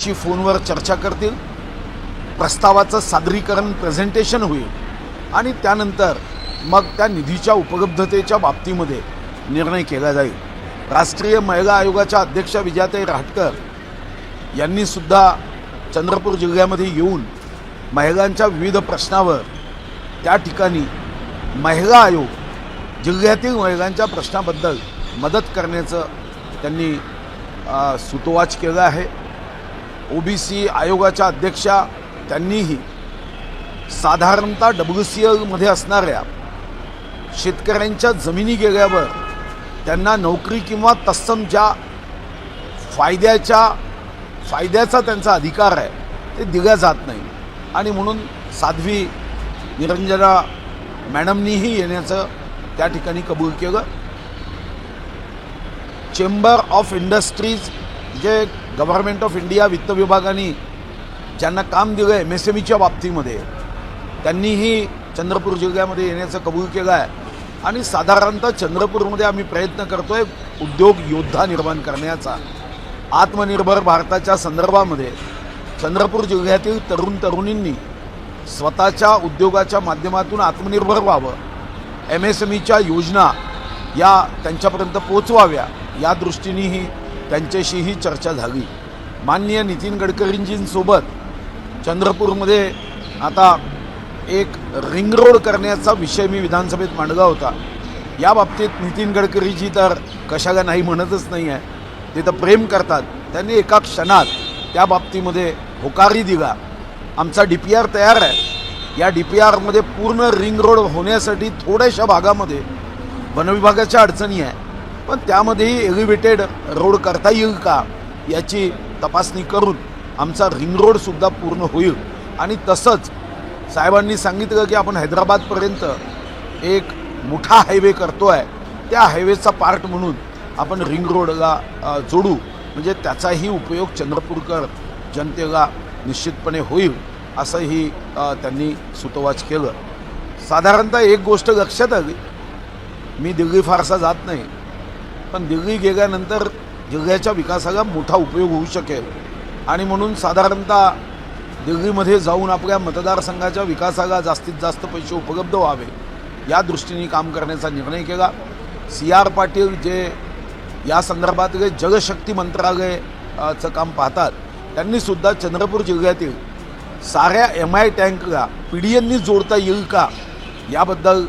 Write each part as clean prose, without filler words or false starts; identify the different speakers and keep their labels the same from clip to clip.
Speaker 1: ची फोनवर चर्चा करतील, प्रस्तावाचं सादरीकरण प्रेझेंटेशन होईल आणि त्यानंतर मग त्या निधीच्या उपलब्धतेच्या बाबतीमध्ये निर्णय केला जाईल। राष्ट्रीय महिला आयोगाच्या अध्यक्ष विजयाताई रहाटकर यांनी सुद्धा चंद्रपूर जिल्ह्यामध्ये येऊन महिलांच्या विविध प्रश्नावर त्या ठिकाणी महिला आयोग जिल्ह्यातील महिलांच्या प्रश्नाबद्दल मदत करण्याचं त्यांनी सुतोवाच केलं आहे। ओबीसी आयोगाच्या अध्यक्षा त्यांनीही साधारणतः WCL मध्ये असणाऱ्या शेतकऱ्यांच्या जमिनी गेल्यावर त्यांना नोकरी किंवा तत्सम ज्या फायद्याचा त्यांचा अधिकार आहे ते दिला जात नाही आणि म्हणून साध्वी निरंजना मॅडमनीही येण्याचं त्या ठिकाणी कबूल केलं। चेंबर ऑफ इंडस्ट्रीज जे गव्हर्नमेंट ऑफ इंडिया वित्त विभागाने ज्यांना काम दिलं आहे MSMEच्या बाबतीमध्ये त्यांनीही चंद्रपूर जिल्ह्यामध्ये येण्याचं कबूल केलं आहे आणि साधारणतः चंद्रपूरमध्ये आम्ही प्रयत्न करतोय उद्योग योद्धा निर्माण करण्याचा। आत्मनिर्भर भारताच्या संदर्भामध्ये चंद्रपूर जिल्ह्यातील तरुण तरुणींनी स्वतःच्या उद्योगाच्या माध्यमातून आत्मनिर्भर व्हावं, MSMEच्या योजना या त्यांच्यापर्यंत पोहोचवाव्या या दृष्टीनेही त्यांच्याशीही चर्चा झाली। माननीय नितीन गडकरींजींसोबत चंद्रपूरमध्ये आता एक रिंग रोड करण्याचा विषय मी विधानसभेत मांडला होता। या बाबतीत नितीन गडकरीजी तर कशाला नाही म्हणतच नाही आहे, ते तर प्रेम करतात। त्यांनी एका क्षणात त्या बाबतीमध्ये होकारी दिला। आमचा DPR तयार आहे। या DPRमध्ये पूर्ण रिंग रोड होण्यासाठी थोड्याशा भागामध्ये वनविभागाच्या अडचणी आहे, पण त्यामध्येही एलिव्हेटेड रोड करता येईल का याची तपासणी करून आमचा रिंग रोडसुद्धा पूर्ण होईल। आणि तसंच साहेबांनी सांगितलं की आपण हैदराबादपर्यंत एक मोठा हायवे करतो आहे, त्या हायवेचा पार्ट म्हणून आपण रिंग रोडला जोडू, म्हणजे त्याचाही उपयोग चंद्रपूरकर जनतेला निश्चितपणे होईल असंही त्यांनी सुतोवाच केलं। साधारणतः एक गोष्ट लक्षात आली, मी दिल्ली फारसा जात नाही, पण दिल्ली गेल्यानंतर जिल्ह्याच्या विकासाला मोठा उपयोग होऊ शकेल आणि म्हणून साधारणतः दिल्लीमध्ये जाऊन आपल्या मतदारसंघाच्या विकासाला जास्तीत जास्त पैसे उपलब्ध व्हावे या दृष्टीने काम करण्याचा निर्णय केला। CR पाटील जे या संदर्भातले जलशक्ती मंत्रालयाचं काम पाहतात त्यांनीसुद्धा चंद्रपूर जिल्ह्यातील साऱ्या MI टँकला PDNनी जोडता येईल का याबद्दल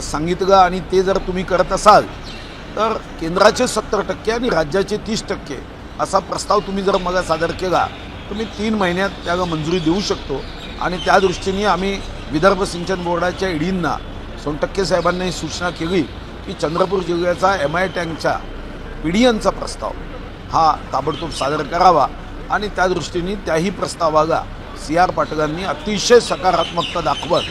Speaker 1: सांगितलं आणि ते जर तुम्ही करत असाल तर केंद्राचे 70% आणि राज्याचे 30% असा प्रस्ताव तुम्ही जर मला सादर केला तर मी 3 महिन्यात त्याला मंजुरी देऊ शकतो। आणि त्या दृष्टीने आम्ही विदर्भ सिंचन बोर्डाच्या EDंना सोनटक्के साहेबांनी सूचना केली की चंद्रपूर जिल्ह्याचा MI टँकच्या PDNचा प्रस्ताव हा ताबडतोब सादर करावा आणि त्या दृष्टीने त्याही प्रस्तावाला CR पाटलांनी अतिशय सकारात्मकता दाखवत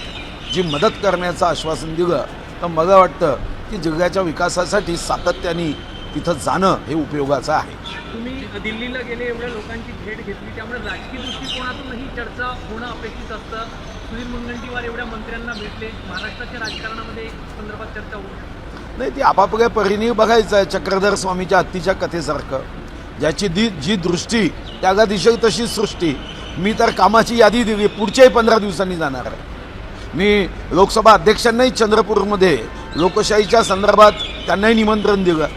Speaker 1: जी मदत करण्याचं आश्वासन दिलं, तर मला वाटतं की जिल्ह्याच्या विकासासाठी सातत्याने तिथं जाणं हे उपयोगाचं आहे।
Speaker 2: तुम्ही दिल्लीला गेले, एवढ्या लोकांची भेट घेतली, त्यामुळे राजकीय दृष्टिकोनातूनही चर्चा होणं अपेक्षित असतं। सुनील मुनगंटीवार एवढ्या मंत्र्यांना भेटले, महाराष्ट्राच्या राजकारणामध्ये संदर्भात चर्चा होऊ शकते
Speaker 1: नाही, ती आपापल्या परीने बघायचं आहे। चक्रधर स्वामीच्या हत्तीच्या कथेसारखं, ज्याची जी दृष्टी त्याला दिसेल तशी सृष्टी। मी तर कामाची यादी दिली, पुढच्याही 15 दिवसांनी जाणार आहे। मी लोकसभा अध्यक्षांनाही चंद्रपूरमध्ये लोकशाहीच्या संदर्भात त्यांनाही निमंत्रण दिलं।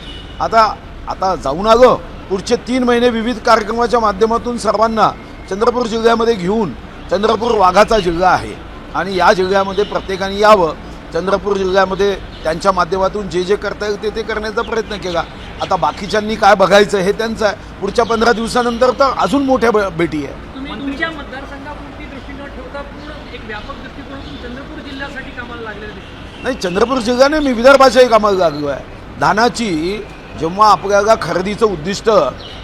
Speaker 1: आता जाऊन आलो, पुढचे 3 महिने विविध कार्यक्रमाच्या माध्यमातून सर्वांना चंद्रपूर जिल्ह्यामध्ये घेऊन, चंद्रपूर वाघाचा जिल्हा आहे आणि या जिल्ह्यामध्ये प्रत्येकाने यावं। चंद्रपूर जिल्ह्यामध्ये त्यांच्या माध्यमातून जे करता येईल ते करण्याचा प्रयत्न केला। आता बाकीच्यांनी काय बघायचं हे त्यांचं आहे। पुढच्या 15 दिवसानंतर तर अजून मोठ्या भेटी आहे।
Speaker 2: तुम्ही तुमच्या मतदारसंघापुरती दृष्टी न ठेवता पूर्ण एक व्यापक दृष्टिकोनातून चंद्रपूर जिल्ह्यासाठी कामाला लागलेले दिसते।
Speaker 1: नाही, चंद्रपूर जिल्ह्याने मी विदर्भाच्याही कामाला लागलो आहे। धानाची जेव्हा आपल्याला खरेदीचं उद्दिष्ट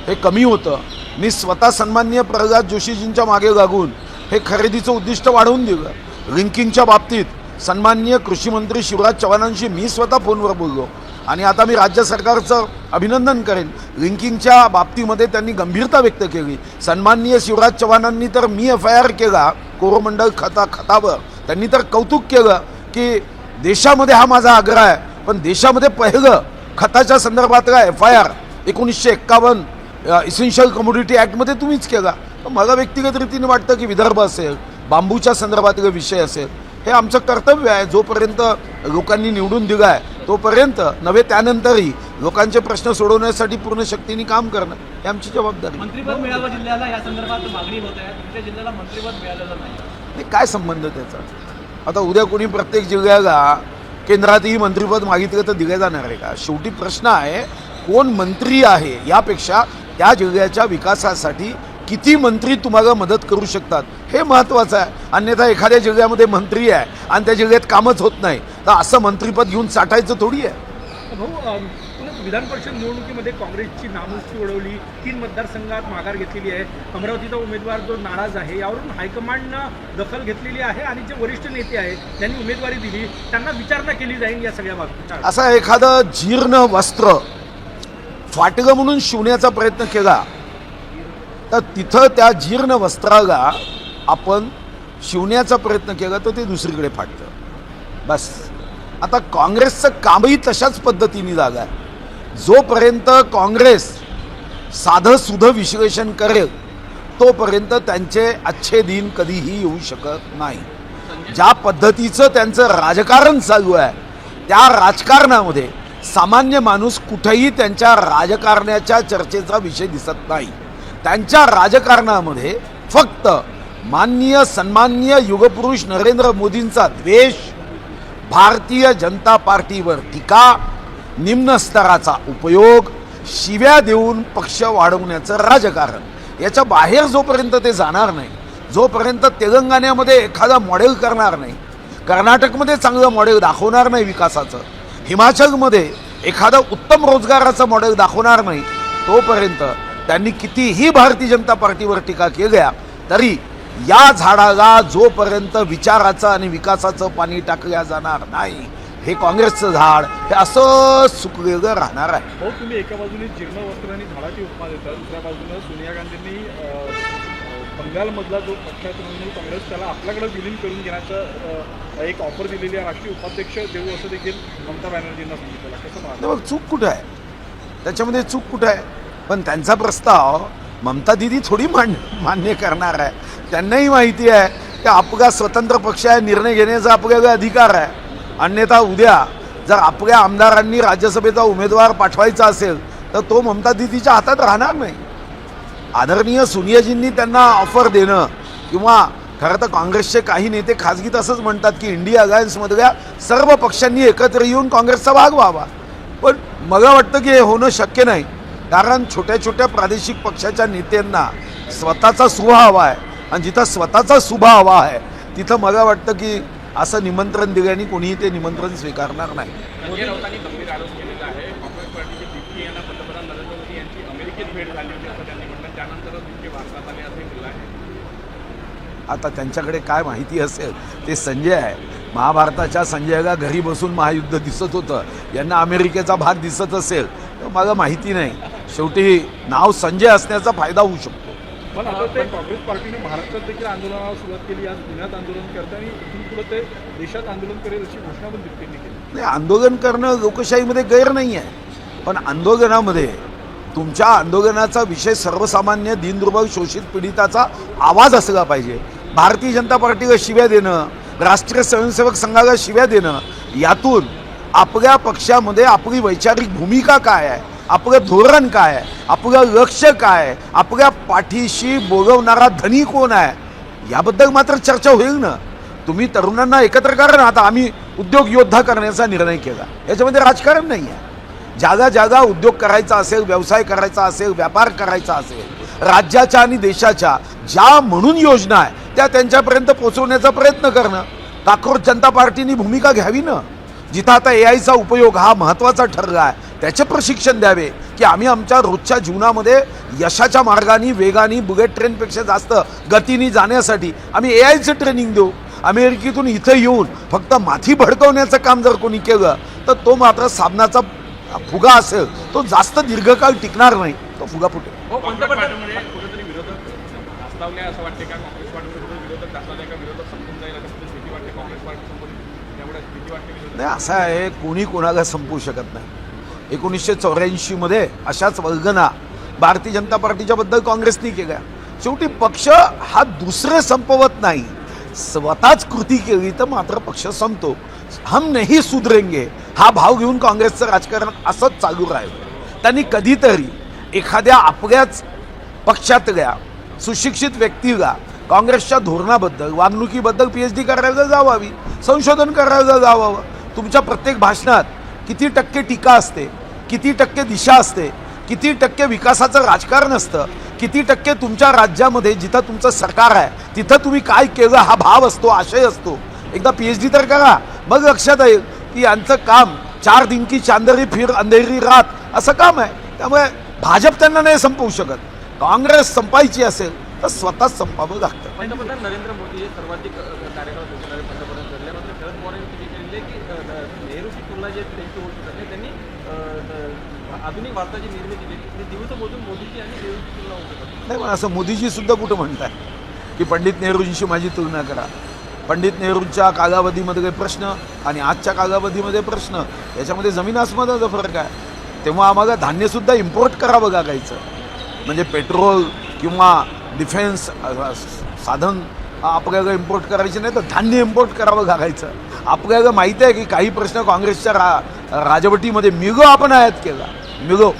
Speaker 1: हे कमी होतं, मी स्वतः सन्माननीय प्रल्हाद जोशीजींच्या मागे लागून हे खरेदीचं उद्दिष्ट वाढवून दिलं। लिंकिंगच्या बाबतीत सन्माननीय कृषी मंत्री शिवराज चव्हाणांशी मी स्वतः फोनवर बोललो आणि आता मी राज्य सरकारचं अभिनंदन करेन। लिंकिंगच्या बाबतीमध्ये त्यांनी गंभीरता व्यक्त केली। सन्माननीय शिवराज चव्हाणांनी तर मी FIR केला कोरोमंडल खतावर, त्यांनी तर कौतुक केलं की देशामध्ये हा माझा आग्रह आहे, पण देशामध्ये पहिलं खताच्या संदर्भातला FIR 1951 इसेन्शियल कमोडिटी ॲक्टमध्ये तुम्हीच केला। मला व्यक्तिगत रीतीने वाटतं की विदर्भ असेल, बांबूच्या संदर्भातील विषय असेल, हे आमचं कर्तव्य आहे. जोपर्यंत लोकांनी निवडून दिलं आहे तोपर्यंत नव्हे त्यानंतरही लोकांचे प्रश्न सोडवण्यासाठी पूर्ण शक्तीने काम करणं ही आमची जबाबदारी.
Speaker 2: मंत्रिपद मिळावं जिल्ह्याला या संदर्भात मागणी होत आहे. तुमच्या जिल्ह्याला मंत्रिपद मिळालेलं नाही.
Speaker 1: काय संबंध त्याचा? आता उद्या कोणी प्रत्येक जिल्ह्याला केंद्रातही मंत्रिपद मागितलं तर दिलं जाणार आहे का? शेवटी प्रश्न आहे कोण मंत्री आहे यापेक्षा त्या जिल्ह्याच्या विकासासाठी किती मंत्री तुम्हाला मदत करू शकतात हे महत्त्वाचं आहे. अन्यथा एखाद्या जिल्ह्यामध्ये मंत्री आहे आणि त्या जिल्ह्यात कामच होत नाही तर असं मंत्रिपद घेऊन साठायचं थोडी आहे.
Speaker 2: भाऊ, विधान परिषद निवडणुकीमध्ये काँग्रेसची नामुष्की उडवली, 3 मतदारसंघात माघार घेतलेली आहे. अमरावतीचा उमेदवार जो नाराज आहे यावरून हायकमांडनं दखल घेतलेली आहे आणि जे वरिष्ठ नेते आहेत त्यांनी उमेदवारी दिली त्यांना विचारणा केली जाईल या सगळ्या बाबतीत.
Speaker 1: असा एखादं जीर्ण वस्त्र फाटलं म्हणून शिवण्याचा प्रयत्न केला तर तिथं त्या जीर्ण वस्त्राला आपण शिवण्याचा प्रयत्न केला तर ते दुसरीकडे फाटतं. बस आता काँग्रेसचं कामही तशाच पद्धतीने झालं आहे. जोपर्यंत काँग्रेस साधं सुधं विश्लेषण करेल तोपर्यंत त्यांचे अच्छे दिन कधीही येऊ शकत नाही. ज्या पद्धतीचं त्यांचं राजकारण चालू आहे त्या राजकारणामध्ये सामान्य माणूस कुठेही त्यांच्या राजकारणाच्या चर्चेचा विषय दिसत नाही. त्यांच्या राजकारणामध्ये फक्त माननीय सन्माननीय युगपुरुष नरेंद्र मोदींचा द्वेष, भारतीय जनता पार्टीवर टीका, निम्न स्तराचा उपयोग, शिव्या देऊन पक्ष वाढवण्याचं राजकारण, याच्या बाहेर जोपर्यंत ते जाणार नाही, जोपर्यंत तेलंगणामध्ये एखादा मॉडेल करणार नाही, कर्नाटकमध्ये चांगलं मॉडेल दाखवणार नाही विकासाचं, हिमाचलमध्ये एखादं उत्तम रोजगाराचं मॉडेल दाखवणार नाही, तोपर्यंत त्यांनी कितीही भारतीय जनता पार्टीवर टीका केल्या तरी या झाडाला जोपर्यंत विचाराचं आणि विकासाचं पाणी टाकल्या जाणार नाही हे काँग्रेसचं झाड हे असं सुकलेलं राहणार आहे.
Speaker 3: हो, तुम्ही एका बाजूने जीर्ण वस्त्र आणि झाडाची उपमा देता, दुसऱ्या बाजूने सोनिया गांधींनी बंगालमधला जो पक्ष आहे तृणमूल काँग्रेस त्याला आपल्याकडे विलीन करून घेण्याचं एक ऑफर दिलेली आहे. राष्ट्रीय उपाध्यक्ष देऊ असं देखील ममता बॅनर्जींना सांगितलं. कसं पाहता?
Speaker 1: मग चूक कुठं आहे? त्याच्यामध्ये चूक कुठं आहे? पण त्यांचा प्रस्ताव ममता दिदी थोडी मान्य करणार आहे. त्यांनाही माहिती आहे की आपला स्वतंत्र पक्ष आहे, निर्णय घेण्याचा आपल्याला अधिकार आहे. अन्यथा उद्या जर आपल्या आमदारांनी राज्यसभेचा उमेदवार पाठवायचा असेल तर तो ममता दिदीच्या हातात राहणार नाही. आदरणीय सोनियाजींनी त्यांना ऑफर देणं किंवा खरं तर काँग्रेसचे काही नेते खाजगीत असंच म्हणतात की इंडिया अलायन्समधल्या सर्व पक्षांनी एकत्र येऊन काँग्रेसचा भाग व्हावा, पण मला वाटतं की हे होणं शक्य नाही. कारण छोट्या छोट्या प्रादेशिक पक्षाच्या नेत्यांना स्वतःचा सुभा हवा आहे आणि जिथं स्वतःचा सुभा हवा आहे तिथं मला वाटतं की असं निमंत्रण दिल्याने कोणीही ते निमंत्रण स्वीकारणार नाही.
Speaker 3: संजय राऊतांनी गंभीर आरोप केलेला आहे. काँग्रेस पार्टीचे दिग्गज यांना पंतप्रधान नरेंद्र मोदी यांची अमेरिकेत भेट झाली होती असं त्यांनी म्हटलं, त्यानंतरच दिग्गज भारतात आले असे म्हटलं आहे.
Speaker 1: आता त्यांच्याकडे काय माहिती असेल ते संजय आहे. महाभारताच्या संजयला घरी बसून महायुद्ध दिसत होतं, यांना अमेरिकेचा भाग दिसत असेल तर मला माहिती नाही. शेवटी नाव संजय असण्याचा फायदा होऊ शकतो.
Speaker 3: पण आता ते काँग्रेस पार्टीने महाराष्ट्रात देखील आंदोलनाला सुरुवात केली. आज पुण्यात आंदोलन करते आणि इथून पुढे ते देशात आंदोलन करेल अशी घोषणा पण त्यांनी केली.
Speaker 1: नाही, आंदोलन करणं लोकशाहीमध्ये गैर नाही आहे, पण आंदोलनामध्ये तुमच्या आंदोलनाचा विषय सर्वसामान्य दीनदुर्बल शोषित पीडिताचा आवाज असला पाहिजे. भारतीय जनता पार्टीला शिव्या देणं, राष्ट्रीय स्वयंसेवक संघाला शिव्या देणं, यातून आपल्या पक्षामध्ये आपली वैचारिक भूमिका काय आहे, आपलं धोरण काय आहे, आपलं लक्ष काय आहे, आपल्या पाठीशी बोलवणारा धनी कोण आहे याबद्दल मात्र चर्चा होईल ना. तुम्ही तरुणांना एकत्र करा ना. आता आम्ही उद्योग योद्धा करण्याचा निर्णय केला, याच्यामध्ये राजकारण नाही आहे. जागा जागा उद्योग करायचा असेल, व्यवसाय करायचा असेल, व्यापार करायचा असेल, राज्याच्या आणि देशाच्या ज्या म्हणून योजना आहे त्या त्यांच्यापर्यंत पोहोचवण्याचा प्रयत्न करणं. काँग्रेस जनता पार्टीने भूमिका घ्यावी ना. जिथं आता AIचा उपयोग हा महत्त्वाचा ठरला आहे त्याचे प्रशिक्षण द्यावे की आम्ही आमच्या रोजच्या जीवनामध्ये यशाच्या मार्गाने वेगाने बुलेट ट्रेनपेक्षा जास्त गतीने जाण्यासाठी आम्ही AIचं ट्रेनिंग देऊ. अमेरिकेतून इथं येऊन फक्त माथी भडकवण्याचं काम जर कोणी केलं तर तो मात्र साबणाचा फुगा असेल, तो जास्त दीर्घकाळ टिकणार नाही, तो फुगा फुटेल.
Speaker 3: पार्टीमध्ये कुठेतरी विरोधक धास्तावले असं वाटते का? काँग्रेस पार्टीमध्ये विरोधक धास्तावले का? विरोधक संपून जाईल असं भीती वाटते काँग्रेस पार्टी संपून, त्यामुळे भीती वाटते.
Speaker 1: नाही, असं आहे, कोणी कोणाला संपवू शकत नाही. 1984 मध्ये अशाच वल्गना भारतीय जनता पार्टीच्या बद्दल काँग्रेसनी केल्या. शेवटी पक्ष हा दुसरे संपवत नाही, स्वतःच कृती केली तर मात्र पक्ष संपतो. हम नहीं सुधरेंगे हा भाव घेऊन काँग्रेसचं राजकारण असंच चालू राहील. त्यांनी कधीतरी एखाद्या आपल्याच पक्षातल्या सुशिक्षित व्यक्तीला काँग्रेसच्या धोरणाबद्दल, वागणुकीबद्दल PhD करायला जावावी, संशोधन करायला जावावं. तुमच्या प्रत्येक भाषणात किती टक्के टीका असते, किती टक्के दिशा असते, किती टक्के विकासाचं राजकारण असतं, किती टक्के तुमच्या राज्यामध्ये जिथं तुमचं सरकार आहे तिथं तुम्ही काय केलं हा भाव असतो, आशय असतो. एकदा PhD तर करा, मग लक्षात येईल की यांचं काम 4 दिन की चांदरी फिर अंधेरी रात असं काम आहे. त्यामुळे भाजप त्यांना नाही संपवू शकत. काँग्रेस संपायची असेल तर स्वतःच संपावं लागतं.
Speaker 4: पंतप्रधान नरेंद्र मोदी हे सर्वाधिक कार्यकाळ भेटणारे पंतप्रधान ठरले. मात्र शरद पवार यांनी केले की नेहरूची तुलना जी त्यांची होऊ शकत नाही. त्यांनी आधुनिक भारताची निर्मिती केली. ते दिवस मोजून मोदीची आणि नेहरूची तुलना होऊ शकत
Speaker 1: नाही, पण असं मोदीजी सुद्धा कुठं म्हणताय की पंडित नेहरूंशी माझी तुलना करा. पंडित नेहरूंच्या कालावधीमध्ये प्रश्न आणि आजच्या कालावधीमध्ये प्रश्न, याच्यामध्ये जमीन आसमानाचा फरक आहे. तेव्हा आम्हाला धान्यसुद्धा इम्पोर्ट करावं लागायचं. म्हणजे पेट्रोल किंवा डिफेन्स साधन आपल्याला इम्पोर्ट करायचे नाही तर धान्य इम्पोर्ट करावं लागायचं. आपल्याला माहिती आहे की काही प्रश्न काँग्रेसच्या राजवटीमध्ये मिगो आपण आयात केला. मिगो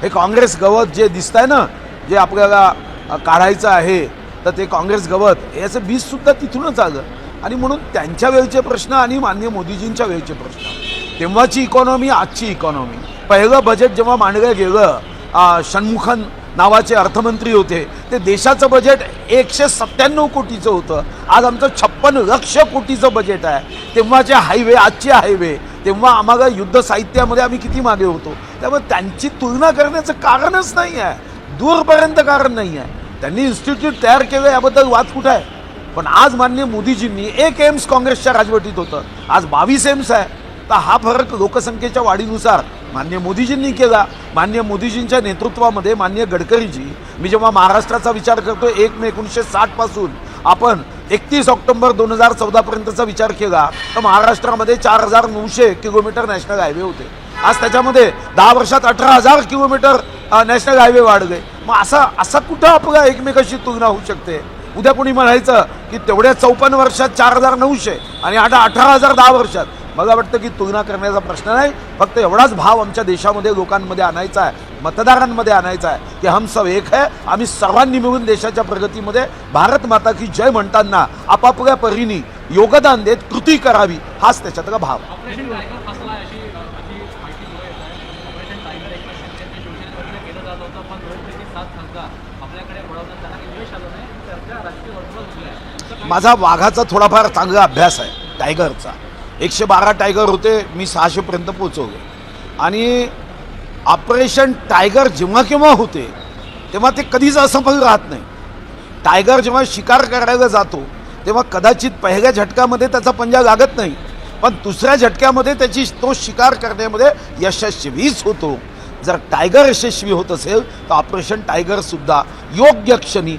Speaker 1: हे काँग्रेस गवत जे दिसत आहे ना, जे आपल्याला काढायचं आहे, तर ते काँग्रेस गवत याचं बीजसुद्धा तिथूनच आलं. आणि म्हणून त्यांच्या वेळचे प्रश्न आणि माननीय मोदीजींच्या वेळचे प्रश्न, तेव्हाची इकॉनॉमी, आजची इकॉनॉमी. पहिलं बजेट जेव्हा मांडलं गेलं, षण्मुखन नावाचे अर्थमंत्री होते, ते देशाचं बजेट 197 कोटीचं होतं. आज आमचं 56 लक्ष कोटीचं बजेट आहे. तेव्हाचे हायवे, आजचे हायवे, तेव्हा आम्हाला युद्ध साहित्यामध्ये आम्ही किती मागे होतो. त्यामुळे त्यांची तुलना करण्याचं कारणच नाही आहे, दूरपर्यंत कारण नाही आहे. त्यांनी इन्स्टिट्यूट तयार केलं याबद्दल वाद कुठं आहे. पण आज माननीय मोदीजींनी 1 एम्स काँग्रेसच्या राजवटीत होतं, आज 22 एम्स आहे. तर हा फरक लोकसंख्येच्या वाढीनुसार माननीय मोदीजींनी केला. माननीय मोदीजींच्या नेतृत्वामध्ये माननीय गडकरीजी, मी जेव्हा महाराष्ट्राचा विचार करतो 1 मे 1960 पासून आपण 31 ऑक्टोबर 2014पर्यंतचा विचार केला तर महाराष्ट्रामध्ये 4900 किलोमीटर नॅशनल हायवे होते. आज त्याच्यामध्ये 10 वर्षात 18,000 किलोमीटर नॅशनल हायवे वाढले. मग असा कुठं आपला एकमेकाशी तुलना होऊ शकते. उद्या कोणी म्हणायचं की तेवढ्या 54 वर्षात 4900 आणि आता 18,000 10 वर्षात. मला वाटतं की तुलना करण्याचा प्रश्न नाही, फक्त एवढाच भाव आमच्या देशामध्ये लोकांमध्ये आणायचा आहे, मतदारांमध्ये आणायचा आहे की हम सब एक है. आम्ही सर्वांनी मिळून देशाच्या प्रगतीमध्ये भारत माता की जय म्हणताना आपापल्या परीने योगदान देत कृती करावी, हाच त्याच्यातला भाव.
Speaker 2: ऑपरेशन टायगर फसला अशी माहिती पुढे येत आहे. ऑपरेशन टायगर एकनाथ शिंदेच्या शिवसेनेकडनं केलं जात होतं, पण 2पैकी 7 खासदार आपल्याकडे वळवण्यात त्यांना यश आलं नाही. चर्चा राजकीय वर्तुळात होती आहे.
Speaker 1: माझा वाघाचा थोडाफार चांगला अभ्यास आहे. टायगरचा 112 टायगर होते, मी 600पर्यंत पोचवले. आणि ऑपरेशन टायगर जेव्हा केव्हा होते तेव्हा ते कधीच असफल राहत नाही. टायगर जेव्हा शिकार करायला जातो तेव्हा कदाचित पहिल्या झटक्यामध्ये त्याचा पंजा लागत नाही, पण दुसऱ्या झटक्यामध्ये तो शिकार करण्यामध्ये यशस्वीच होतो. जर टायगर यशस्वी होत असेल तर ऑपरेशन टायगरसुद्धा योग्य क्षणी